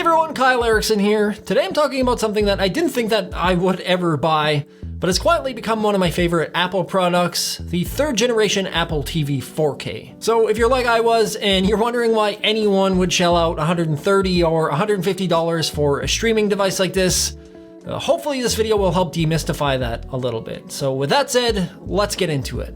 everyone, Kyle Erickson here. Today I'm talking about something that I didn't think that I would ever buy, but has quietly become one of my favorite Apple products, the third generation Apple TV 4K. So if you're like I was and you're wondering why anyone would shell out $130 or $150 for a streaming device like this, hopefully this video will help demystify that a little bit. So with that said, let's get into it.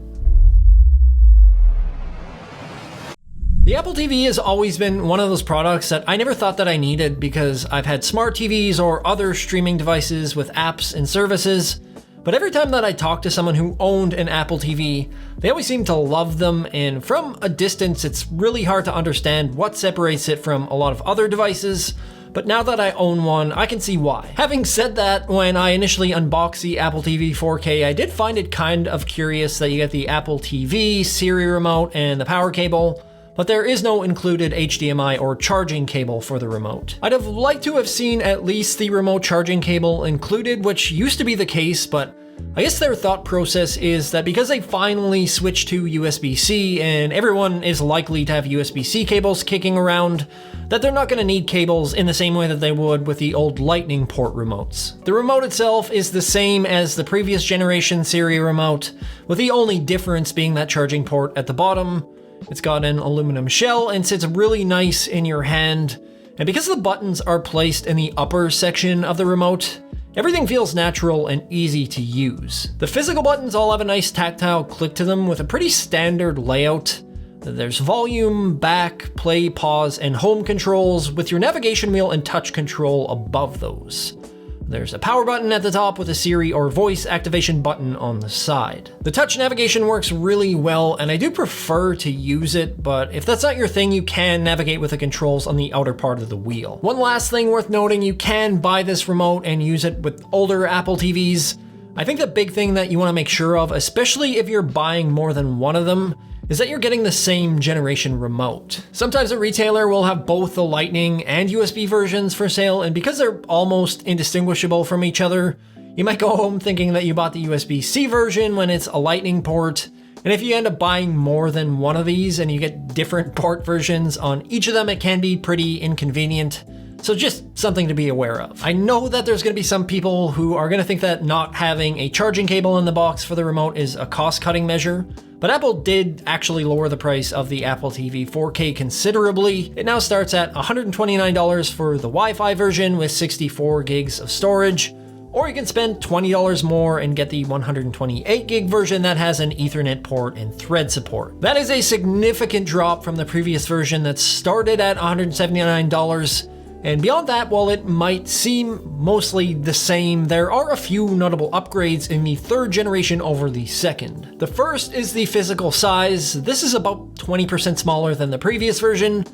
The Apple TV has always been one of those products that I never thought that I needed because I've had smart TVs or other streaming devices with apps and services. But every time that I talked to someone who owned an Apple TV, they always seemed to love them, and from a distance it's really hard to understand what separates it from a lot of other devices. But now that I own one, I can see why. Having said that, when I initially unboxed the Apple TV 4K, I did find it kind of curious that you get the Apple TV, Siri Remote, and the power cable, but there is no included HDMI or charging cable for the remote. I'd have liked to have seen at least the remote charging cable included, which used to be the case, but I guess their thought process is that because they finally switched to USB-C and everyone is likely to have USB-C cables kicking around, that they're not going to need cables in the same way that they would with the old Lightning port remotes. The remote itself is the same as the previous generation Siri Remote, with the only difference being that charging port at the bottom. It's got an aluminum shell and sits really nice in your hand. And because the buttons are placed in the upper section of the remote, everything feels natural and easy to use. The physical buttons all have a nice tactile click to them with a pretty standard layout. There's volume, back, play, pause, and home controls with your navigation wheel and touch control above those. There's a power button at the top with a Siri or voice activation button on the side. The touch navigation works really well, and I do prefer to use it, but if that's not your thing, you can navigate with the controls on the outer part of the wheel. One last thing worth noting, you can buy this remote and use it with older Apple TVs. I think the big thing that you want to make sure of, especially if you're buying more than one of them, is that you're getting the same generation remote. Sometimes a retailer will have both the Lightning and USB versions for sale, and because they're almost indistinguishable from each other, you might go home thinking that you bought the USB-C version when it's a Lightning port. And if you end up buying more than one of these and you get different port versions on each of them, it can be pretty inconvenient. So just something to be aware of. I know that there's going to be some people who are going to think that not having a charging cable in the box for the remote is a cost-cutting measure, but Apple did actually lower the price of the Apple TV 4K considerably. It now starts at $129 for the Wi-Fi version with 64 gigs of storage, or you can spend $20 more and get the 128 gig version that has an Ethernet port and thread support. That is a significant drop from the previous version that started at $179. And beyond that, while it might seem mostly the same, there are a few notable upgrades in the third generation over the second. The first is the physical size. This is about 20% smaller than the previous version.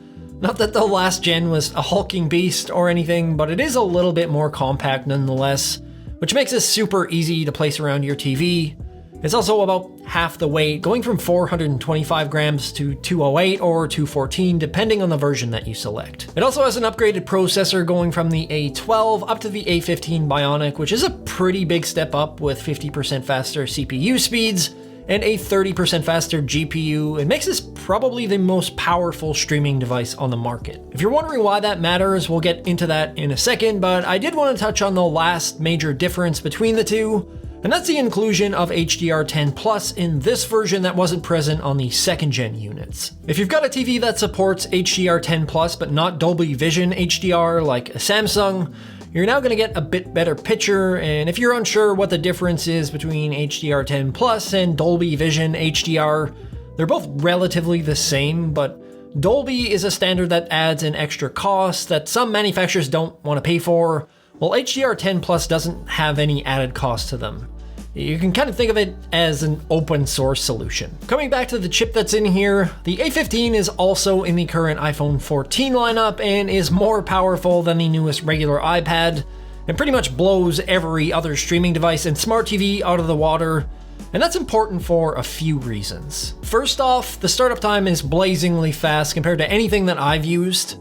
Not that the last gen was a hulking beast or anything, but it is a little bit more compact nonetheless, which makes it super easy to place around your TV. It's also about half the weight, going from 425 grams to 208 or 214, depending on the version that you select. It also has an upgraded processor going from the A12 up to the A15 Bionic, which is a pretty big step up with 50% faster CPU speeds and a 30% faster GPU. It makes this probably the most powerful streaming device on the market. If you're wondering why that matters, we'll get into that in a second, but I did want to touch on the last major difference between the two, and that's the inclusion of HDR10 Plus in this version that wasn't present on the second gen units. If you've got a TV that supports HDR10 Plus but not Dolby Vision HDR like a Samsung, you're now going to get a bit better picture, and if you're unsure what the difference is between HDR10 Plus and Dolby Vision HDR, they're both relatively the same, but Dolby is a standard that adds an extra cost that some manufacturers don't want to pay for, while HDR10 Plus doesn't have any added cost to them. You can kind of think of it as an open source solution. Coming back to the chip that's in here, the A15 is also in the current iPhone 14 lineup and is more powerful than the newest regular iPad, and pretty much blows every other streaming device and smart TV out of the water. And that's important for a few reasons. First off, the startup time is blazingly fast compared to anything that I've used.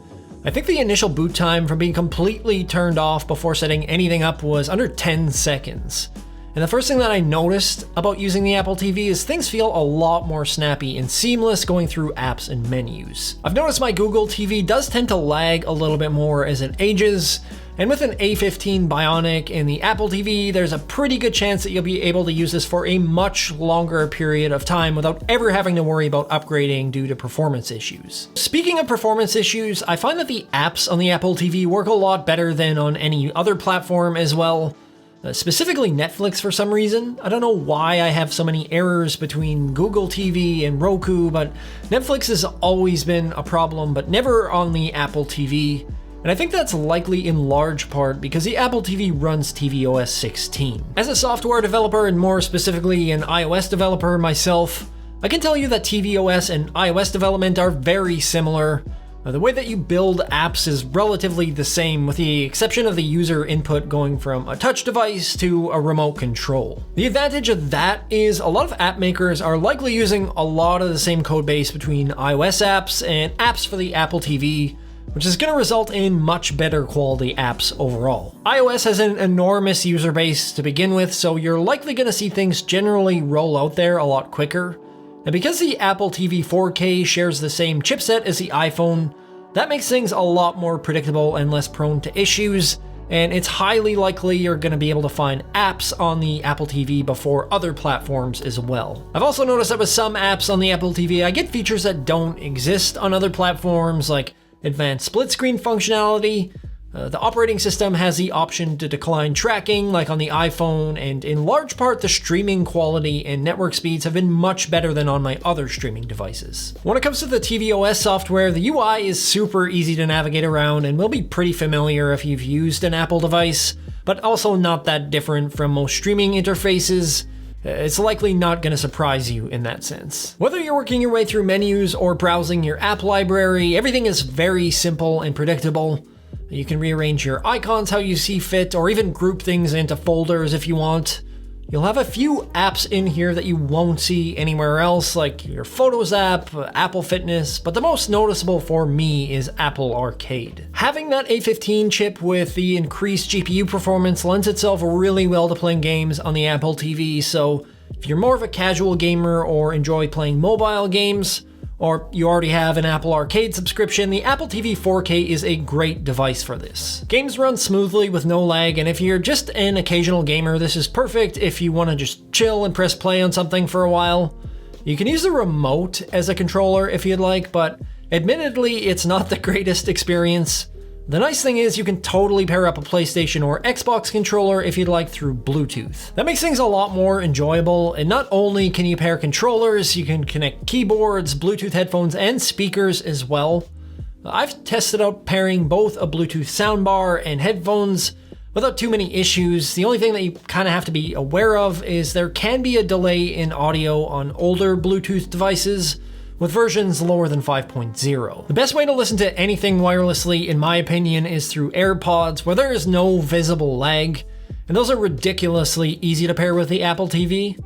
I think the initial boot time from being completely turned off before setting anything up was under 10 seconds. And the first thing that I noticed about using the Apple TV is things feel a lot more snappy and seamless going through apps and menus. I've noticed my Google TV does tend to lag a little bit more as it ages, and with an A15 Bionic and the Apple TV, there's a pretty good chance that you'll be able to use this for a much longer period of time without ever having to worry about upgrading due to performance issues. Speaking of performance issues, I find that the apps on the Apple TV work a lot better than on any other platform as well. Specifically Netflix for some reason. I don't know why I have so many errors between Google TV and Roku, but Netflix has always been a problem, but never on the Apple TV. And I think that's likely in large part because the Apple TV runs tvOS 16. As a software developer, and more specifically an iOS developer myself, I can tell you that tvOS and iOS development are very similar. The way that you build apps is relatively the same, with the exception of the user input going from a touch device to a remote control. The advantage of that is a lot of app makers are likely using a lot of the same code base between iOS apps and apps for the Apple TV, which is going to result in much better quality apps overall. iOS has an enormous user base to begin with, so you're likely going to see things generally roll out there a lot quicker. And because the Apple TV 4K shares the same chipset as the iPhone, that makes things a lot more predictable and less prone to issues, and it's highly likely you're going to be able to find apps on the Apple TV before other platforms as well. I've also noticed that with some apps on the Apple TV, I get features that don't exist on other platforms, like advanced split screen functionality. The operating system has the option to decline tracking like on the iPhone, and in large part the streaming quality and network speeds have been much better than on my other streaming devices. When it comes to the tvOS software, the UI is super easy to navigate around and will be pretty familiar if you've used an Apple device, but also not that different from most streaming interfaces. It's likely not going to surprise you in that sense. Whether you're working your way through menus or browsing your app library, everything is very simple and predictable. You can rearrange your icons how you see fit, or even group things into folders if you want. You'll have a few apps in here that you won't see anywhere else, like your Photos app, Apple Fitness, but the most noticeable for me is Apple Arcade. Having that A15 chip with the increased GPU performance lends itself really well to playing games on the Apple TV, so if you're more of a casual gamer or enjoy playing mobile games, or you already have an Apple Arcade subscription, the Apple TV 4K is a great device for this. Games run smoothly with no lag, and if you're just an occasional gamer, this is perfect if you want to just chill and press play on something for a while. You can use the remote as a controller if you'd like, but admittedly, it's not the greatest experience. The nice thing is you can totally pair up a PlayStation or Xbox controller if you'd like through Bluetooth. That makes things a lot more enjoyable, and not only can you pair controllers, you can connect keyboards, Bluetooth headphones, and speakers as well. I've tested out pairing both a Bluetooth soundbar and headphones without too many issues. The only thing that you kind of have to be aware of is there can be a delay in audio on older Bluetooth devices, with versions lower than 5.0. The best way to listen to anything wirelessly, in my opinion, is through AirPods, where there is no visible lag, and those are ridiculously easy to pair with the Apple TV.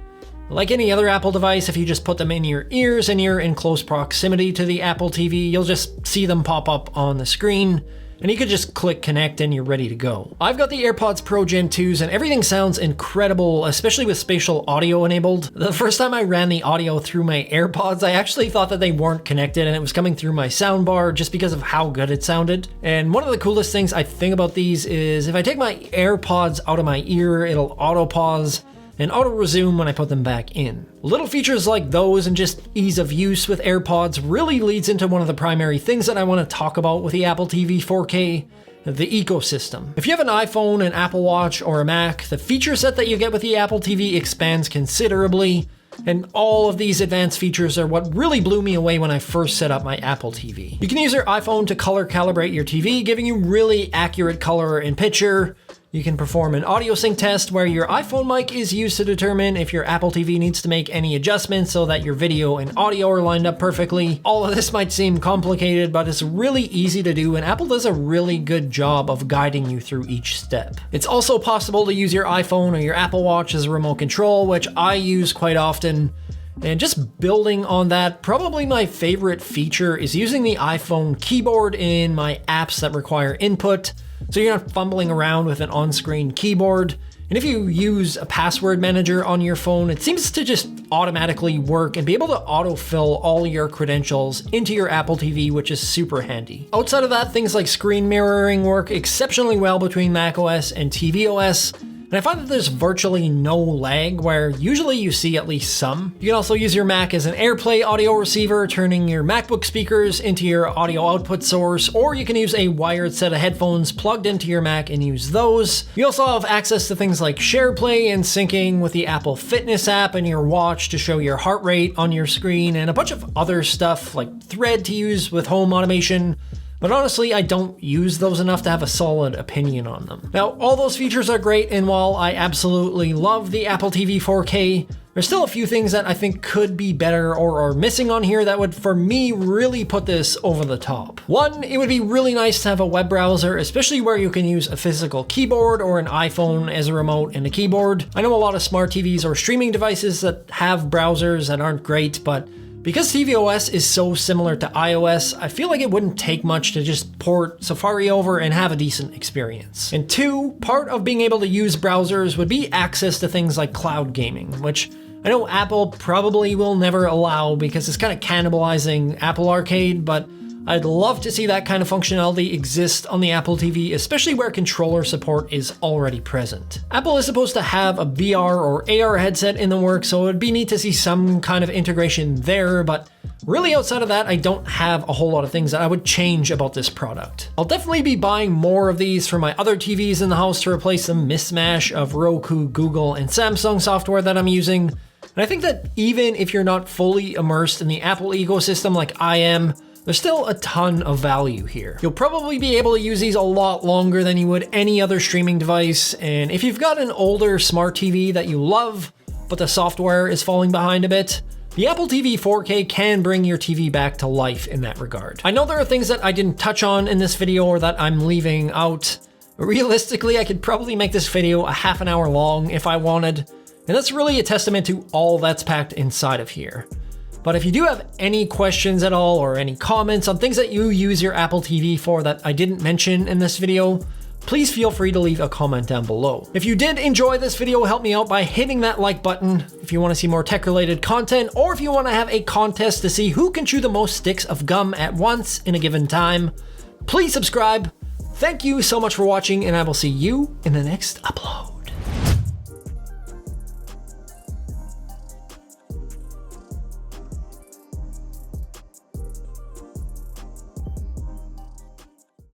Like any other Apple device, if you just put them in your ears and you're in close proximity to the Apple TV, you'll just see them pop up on the screen, and you could just click connect and you're ready to go. I've got the AirPods Pro Gen 2s and everything sounds incredible, especially with spatial audio enabled. The first time I ran the audio through my AirPods, I actually thought that they weren't connected and it was coming through my soundbar just because of how good it sounded. And one of the coolest things I think about these is if I take my AirPods out of my ear, it'll auto pause and auto-resume when I put them back in. Little features like those and just ease of use with AirPods really leads into one of the primary things that I want to talk about with the Apple TV 4K, the ecosystem. If you have an iPhone, an Apple Watch, or a Mac, the feature set that you get with the Apple TV expands considerably, and all of these advanced features are what really blew me away when I first set up my Apple TV. You can use your iPhone to color calibrate your TV, giving you really accurate color and picture. You can perform an audio sync test where your iPhone mic is used to determine if your Apple TV needs to make any adjustments so that your video and audio are lined up perfectly. All of this might seem complicated, but it's really easy to do, and Apple does a really good job of guiding you through each step. It's also possible to use your iPhone or your Apple Watch as a remote control, which I use quite often. And just building on that, probably my favorite feature is using the iPhone keyboard in my apps that require input, so you're not fumbling around with an on-screen keyboard. And if you use a password manager on your phone, it seems to just automatically work and be able to autofill all your credentials into your Apple TV, which is super handy. Outside of that, things like screen mirroring work exceptionally well between macOS and tvOS. And I find that there's virtually no lag, where usually you see at least some. You can also use your Mac as an AirPlay audio receiver, turning your MacBook speakers into your audio output source, or you can use a wired set of headphones plugged into your Mac and use those. You also have access to things like SharePlay and syncing with the Apple Fitness app and your watch to show your heart rate on your screen, and a bunch of other stuff like Thread to use with home automation. But honestly, I don't use those enough to have a solid opinion on them. Now, all those features are great, and while I absolutely love the Apple TV 4K, there's still a few things that I think could be better or are missing on here that would, for me, really put this over the top. One, it would be really nice to have a web browser, especially where you can use a physical keyboard or an iPhone as a remote and a keyboard. I know a lot of smart TVs or streaming devices that have browsers that aren't great, but because tvOS is so similar to iOS, I feel like it wouldn't take much to just port Safari over and have a decent experience. And two, part of being able to use browsers would be access to things like cloud gaming, which I know Apple probably will never allow because it's kind of cannibalizing Apple Arcade, but I'd love to see that kind of functionality exist on the Apple TV, especially where controller support is already present. Apple is supposed to have a VR or AR headset in the works, so it'd be neat to see some kind of integration there, but really outside of that, I don't have a whole lot of things that I would change about this product. I'll definitely be buying more of these for my other TVs in the house to replace the mismatch of Roku, Google, and Samsung software that I'm using. And I think that even if you're not fully immersed in the Apple ecosystem like I am, there's still a ton of value here. You'll probably be able to use these a lot longer than you would any other streaming device, and if you've got an older smart TV that you love, but the software is falling behind a bit, the Apple TV 4K can bring your TV back to life in that regard. I know there are things that I didn't touch on in this video or that I'm leaving out, but realistically, I could probably make this video a half an hour long if I wanted, and that's really a testament to all that's packed inside of here. But if you do have any questions at all or any comments on things that you use your Apple TV for that I didn't mention in this video, please feel free to leave a comment down below. If you did enjoy this video, help me out by hitting that like button if you want to see more tech-related content, or if you want to have a contest to see who can chew the most sticks of gum at once in a given time. Please subscribe. Thank you so much for watching, and I will see you in the next upload.